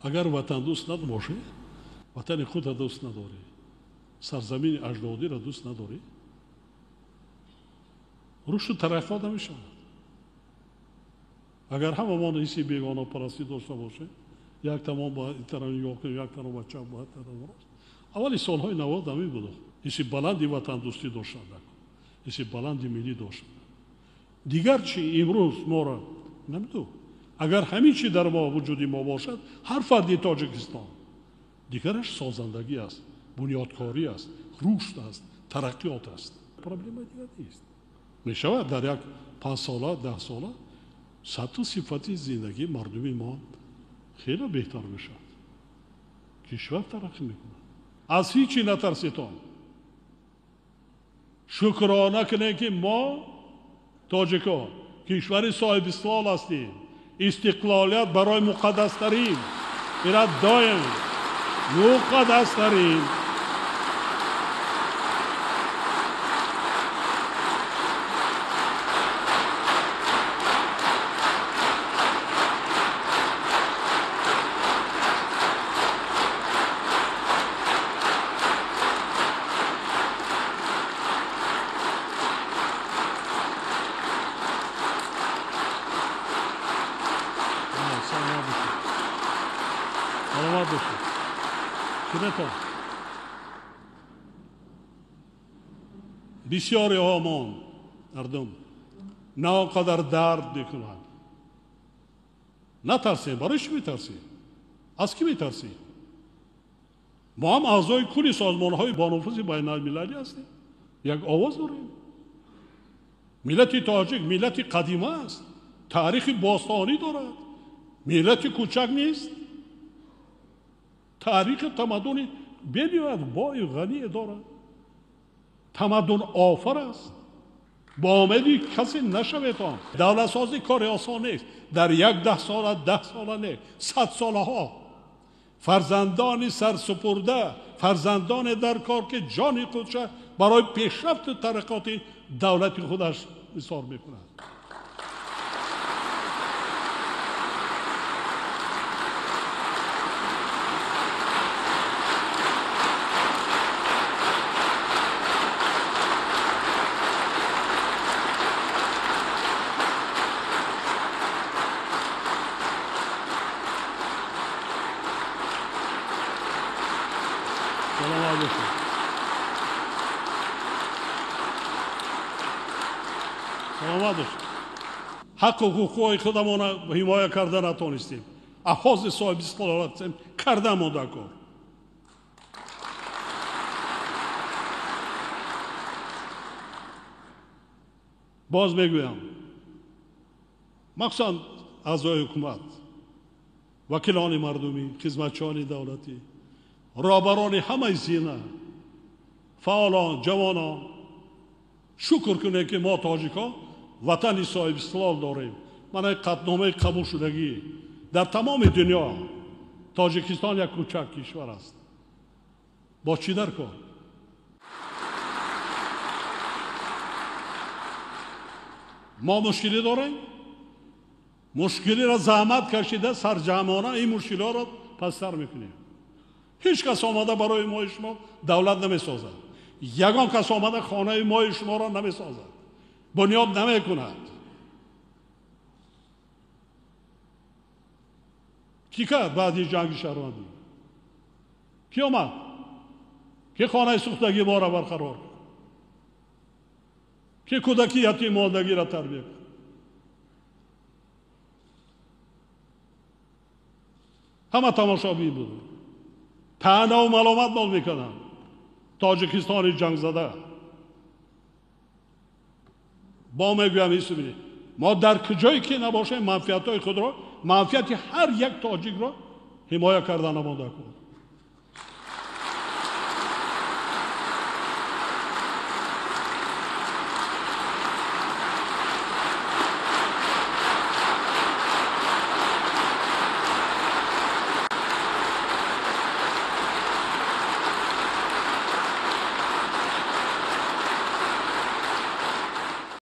اگر وطن دوست نباشی، وطن خود را دوست نداری، سرزمین اجدادی را دوست نداری، رشد و ترقی نمیشه. اگر همه ما حسی بیگانه پرستی داشته باشه، یک تمام با طرف یا یک طرف با چپ با طرف راست. اولی سالهای 90 همین بود. حسی بلندی وطن دوستی داشتن، حسی بلندی ملی داشتن. دیگر چی امروز ما را نمیدونم. اگر همین چی در ما وجودی ما باشد، هر فردی تاجیکستان دیگرش سازندگی است، بنیادکاری است، رشد است، ترقیات است. پرابلم دیگر نیست. میشود در یک 5 ساله 10 ساله سطح و صفتی زندگی مردمی ما خیلی بهتر میشد. کشور ترقی میکنه. از هیچی نترسیتان. شکرانه کنید که ما تاجیکان کشور صاحب استقلال هستیم. استقلالیت برای مقدس ترین، اینا دایم مقدس ترین بسیاری آمان مردم ناقدر درد میکنند. نترسیم. برای چی میترسیم؟ از کی میترسیم؟ ما هم اعضای کلی سازمانهای بانفوذ بین المللی هستیم. یک آواز داریم. ملت تاجیک ملت قدیمه است. تاریخ باستانی دارد. ملت کوچک نیست. تاریخ تمدن بنیاد بای غنی دارد. تمدن آفر است. با آمدی کسی نشویتان. دولت سازی کار آسان نیست. در یک 10 ساله 10 ساله نه 100 ساله ها فرزندان سرسپرده، فرزندان در کار که جان خودش برای پیشرفت و ترقیات دولت خودش ایثار میکنند. حق و حقوق خودمان را حمایت کرده نتونستیم. احواز صاحب استقلالات کرده مونده کار. باز میگویم مخصوصا اعضای حکومت، وکیلان مردمی، خدمتچیان دولتی، رهبران همه زینه، فعالان، جوانان، شکر کنید که ما تاجیکان وطن صاحب استقلال داریم. من قطعنامه قبول شدگی در تمام دنیا تاجیکستان یک کوچک کشور است. با چی در کار؟ ما مشکلی داریم. مشکلی را زحمت کشیده سرجمانه این مشکلی را پستر میکنیم. هیچ کس آمده برای ما شما دولت نمیسازد. یگان کس آمده خانه ما شما را نمیسازد. بنیاد نمی کند. کی کرد بعد جنگ شهروندی؟ کی آمد؟ کی خانه سوختگی ما را برقرار کرد؟ کی کودکی یتیم ماندگی را تربیت کرد؟ همه تماشابین بود. طعنه و ملامت مال میکنند. تاجیکستان جنگ زده. با میگویم ایسو ما در کجایی که نباشه منفعت های خود را، منفعت هر یک تاجیک را حمایت کردن نمانده کن.